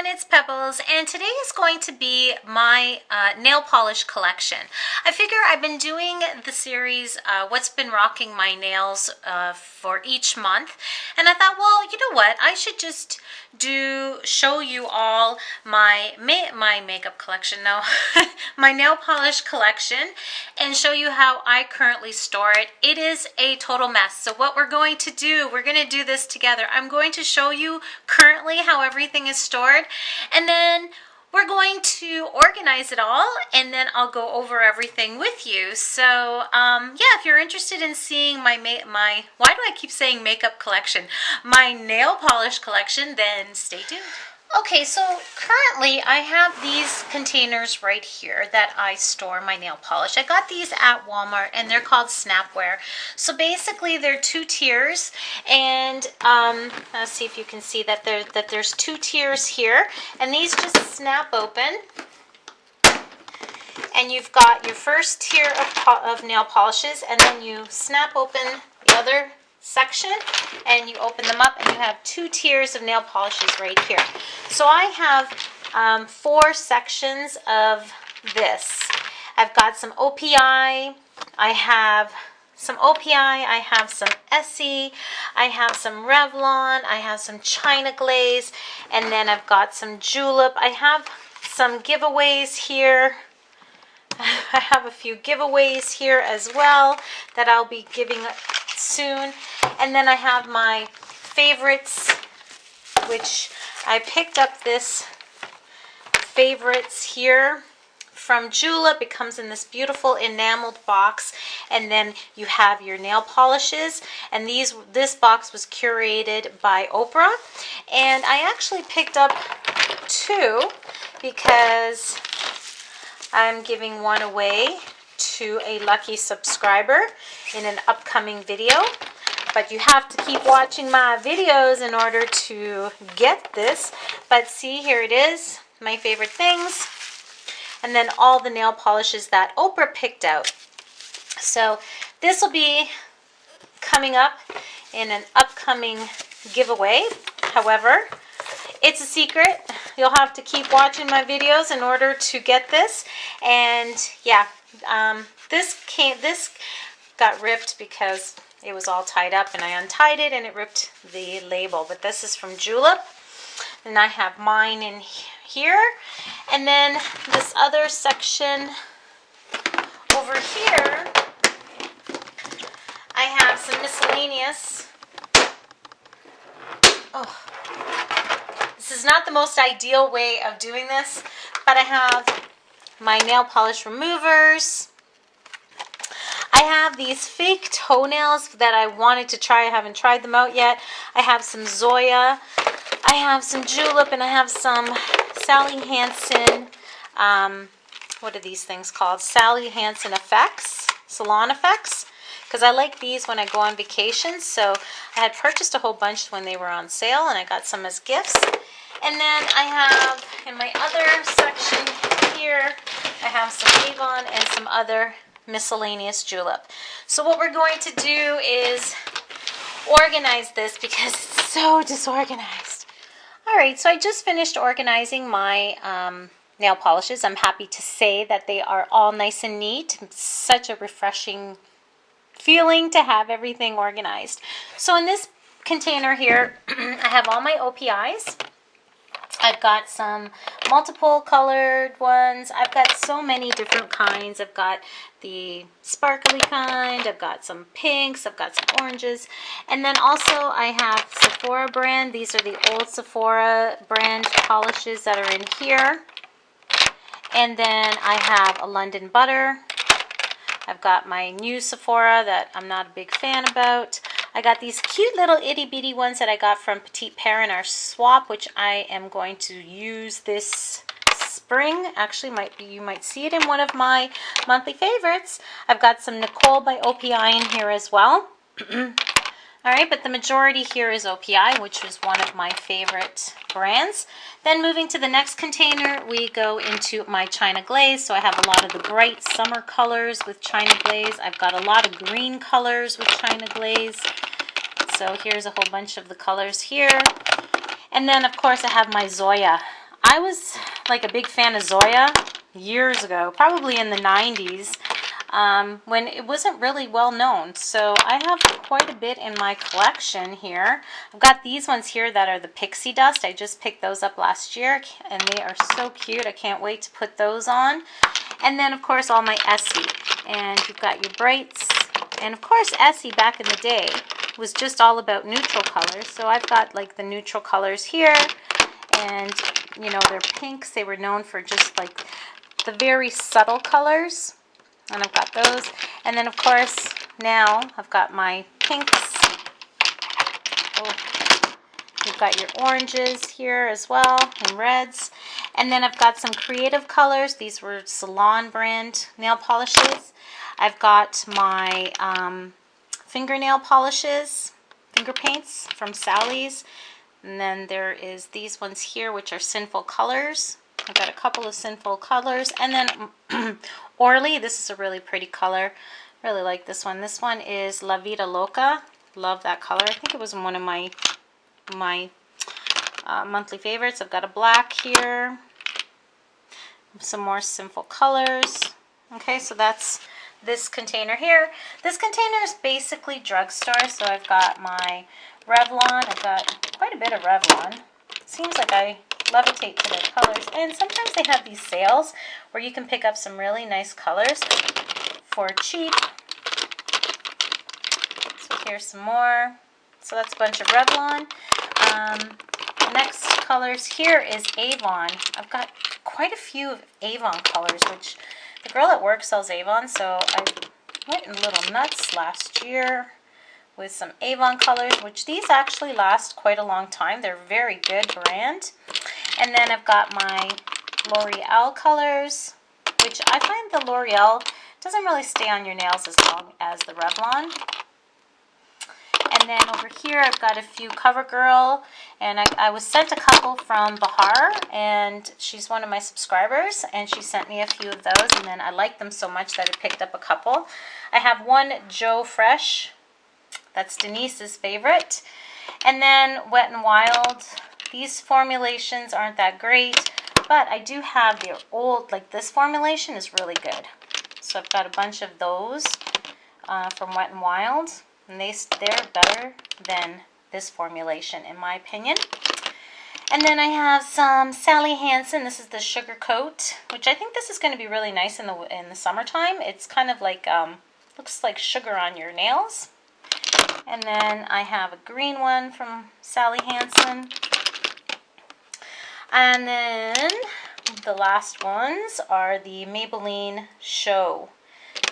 it's Pebbles, and today is going to be my nail polish collection. I figure I've been doing the series What's Been Rocking My Nails for each month, and I thought, well, you know what, I should just show you all my makeup collection, no, my nail polish collection, and show you how I currently store it. It is a total mess, so what we're going to do this together. I'm going to show you currently how everything is stored, and then we're going to organize it all, and then I'll go over everything with you. So yeah, if you're interested in seeing my why do I keep saying makeup collection, my nail polish collection, then stay tuned. Okay, so currently I have these containers right here that I store my nail polish. I got these at Walmart, and they're called Snapware. So basically they're two tiers, and let's see if you can see that there's two tiers here, and these just snap open, and you've got your first tier of nail polishes, and then you snap open the other section and you open them up, and you have two tiers of nail polishes right here. So I have 4 sections of this. I've got some OPI, I have some Essie, I have some Revlon, I have some China Glaze, and then I've got some Julep. I have some giveaways here. I have a few giveaways here as well that I'll be giving soon. And then I have my favorites, which I picked up this favorites here from Julep. It comes in this beautiful enameled box, and then you have your nail polishes, and this box was curated by Oprah, and I actually picked up 2 because I'm giving one away to a lucky subscriber in an upcoming video. But you have to keep watching my videos in order to get this. But see, here it is, my favorite things. And then all the nail polishes that Oprah picked out. So this will be coming up in an upcoming giveaway. However, it's a secret. You'll have to keep watching my videos in order to get this. And yeah, this got ripped because it was all tied up, and I untied it and it ripped the label. But this is from Julep, and I have mine in here. And then this other section over here, I have some miscellaneous. Oh, this is not the most ideal way of doing this, but I have my nail polish removers. I have these fake toenails that I wanted to try. I haven't tried them out yet. I have some Zoya, I have some Julep, and I have some Sally Hansen, what are these things called? Sally Hansen Effects, Salon Effects, because I like these when I go on vacation. So I had purchased a whole bunch when they were on sale, and I got some as gifts. And then I have, in my other section here, I have some Avon and some other miscellaneous Julep. So what we're going to do is organize this because it's so disorganized. Alright, so I just finished organizing my nail polishes. I'm happy to say that they are all nice and neat. It's such a refreshing feeling to have everything organized. So in this container here, I have all my OPIs. I've got some multiple colored ones. I've got so many different kinds. I've got the sparkly kind. I've got some pinks. I've got some oranges. And then also I have Sephora brand. These are the old Sephora brand polishes that are in here. And then I have a London Butter. I've got my new Sephora that I'm not a big fan about. I got these cute little itty bitty ones that I got from Petite Pear in our swap, which I am going to use this spring. Actually, you might see it in one of my monthly favorites. I've got some Nicole by OPI in here as well. Alright, but the majority here is OPI, which is one of my favorite brands. Then moving to the next container, we go into my China Glaze. So I have a lot of the bright summer colors with China Glaze. I've got a lot of green colors with China Glaze. So here's a whole bunch of the colors here. And then, of course, I have my Zoya. I was like a big fan of Zoya years ago, probably in the 90s, when it wasn't really well known. So I have quite a bit in my collection here. I've got these ones here that are the pixie dust. I just picked those up last year, and they are so cute. I can't wait to put those on. And then, of course, all my Essie. And you've got your brights. And, of course, Essie back in the day was just all about neutral colors. So I've got, like, the neutral colors here. And, you know, they're pinks. They were known for just, like, the very subtle colors. And I've got those. And then, of course, now I've got my pinks. Oh, you've got your oranges here as well, and reds. And then I've got some creative colors. These were Salon brand nail polishes. I've got my fingernail polishes, finger paints from Sally's. And then there is these ones here, which are Sinful Colors. I've got a couple of Sinful Colors. And then Orly, this is a really pretty color. Really like this one. This one is La Vida Loca. Love that color. I think it was one of my monthly favorites. I've got a black here. Some more Sinful Colors. Okay, so that's this container here. This container is basically drugstore. So I've got my Revlon. I've got quite a bit of Revlon. It seems like I levitate to their colors. And sometimes they have these sales where you can pick up some really nice colors for cheap. So here's some more. So that's a bunch of Revlon. The next colors here is Avon. I've got quite a few of Avon colors, which the girl at work sells Avon, so I went a little nuts last year with some Avon colors, which these actually last quite a long time. They're a very good brand. And then I've got my L'Oreal colors, which I find the L'Oreal doesn't really stay on your nails as long as the Revlon. And then over here I've got a few CoverGirl, and I was sent a couple from Bahar, and she's one of my subscribers, and she sent me a few of those, and then I liked them so much that I picked up a couple. I have one Joe Fresh, that's Denise's favorite, and then Wet n Wild. These formulations aren't that great, but I do have the old, like this formulation is really good. So I've got a bunch of those from Wet n Wild. And they're better than this formulation, in my opinion. And then I have some Sally Hansen. This is the Sugar Coat, which I think this is going to be really nice in the summertime. It's kind of like, looks like sugar on your nails. And then I have a green one from Sally Hansen. And then the last ones are the Maybelline Show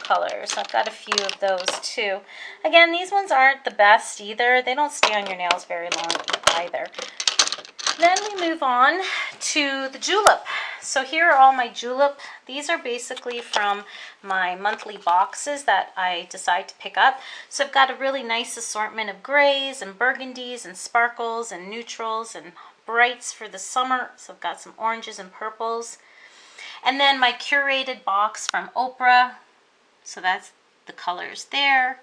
colors. I've got a few of those too. Again, these ones aren't the best either. They don't stay on your nails very long either. Then we move on to the Julep. So here are all my Julep. These are basically from my monthly boxes that I decide to pick up. So I've got a really nice assortment of grays and burgundies and sparkles and neutrals and brights for the summer. So I've got some oranges and purples. And then my curated box from Oprah. So that's the colors there.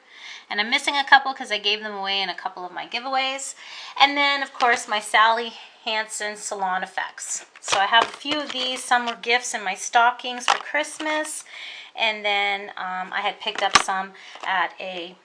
And I'm missing a couple because I gave them away in a couple of my giveaways. And then, of course, my Sally Hansen Salon Effects. So I have a few of these. Some were gifts in my stockings for Christmas. And then I had picked up some at it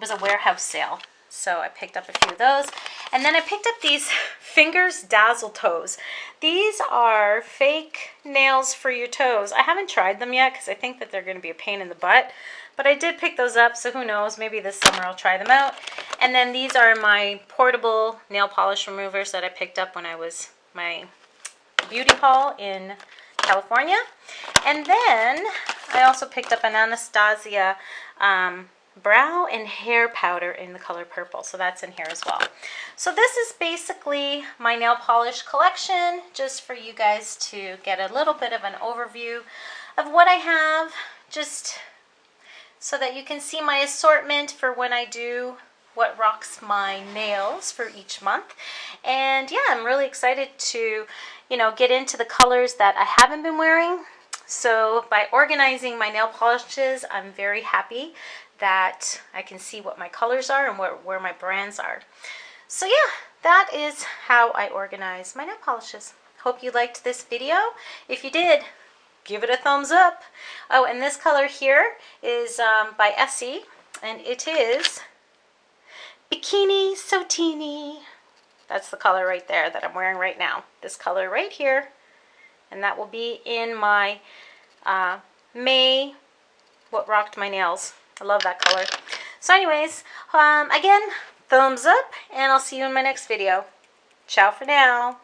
was a warehouse sale. So I picked up a few of those. And then I picked up these Fingers Dazzle Toes. These are fake nails for your toes. I haven't tried them yet because I think that they're going to be a pain in the butt. But I did pick those up, so who knows, maybe this summer I'll try them out. And then these are my portable nail polish removers that I picked up when I was my beauty haul in California. And then I also picked up an Anastasia brow and hair powder in the color purple, so that's in here as well. So this is basically my nail polish collection, just for you guys to get a little bit of an overview of what I have, just so that you can see my assortment for when I do what rocks my nails for each month. And yeah, I'm really excited to, you know, get into the colors that I haven't been wearing. So by organizing my nail polishes, I'm very happy that I can see what my colors are and where my brands are. So yeah, that is how I organize my nail polishes. Hope you liked this video. If you did, give it a thumbs up. Oh, and this color here is by Essie, and it is Bikini So Teeny. That's the color right there that I'm wearing right now. This color right here. And that will be in my May What Rocked My Nails. I love that color. So anyways, again, thumbs up, and I'll see you in my next video. Ciao for now.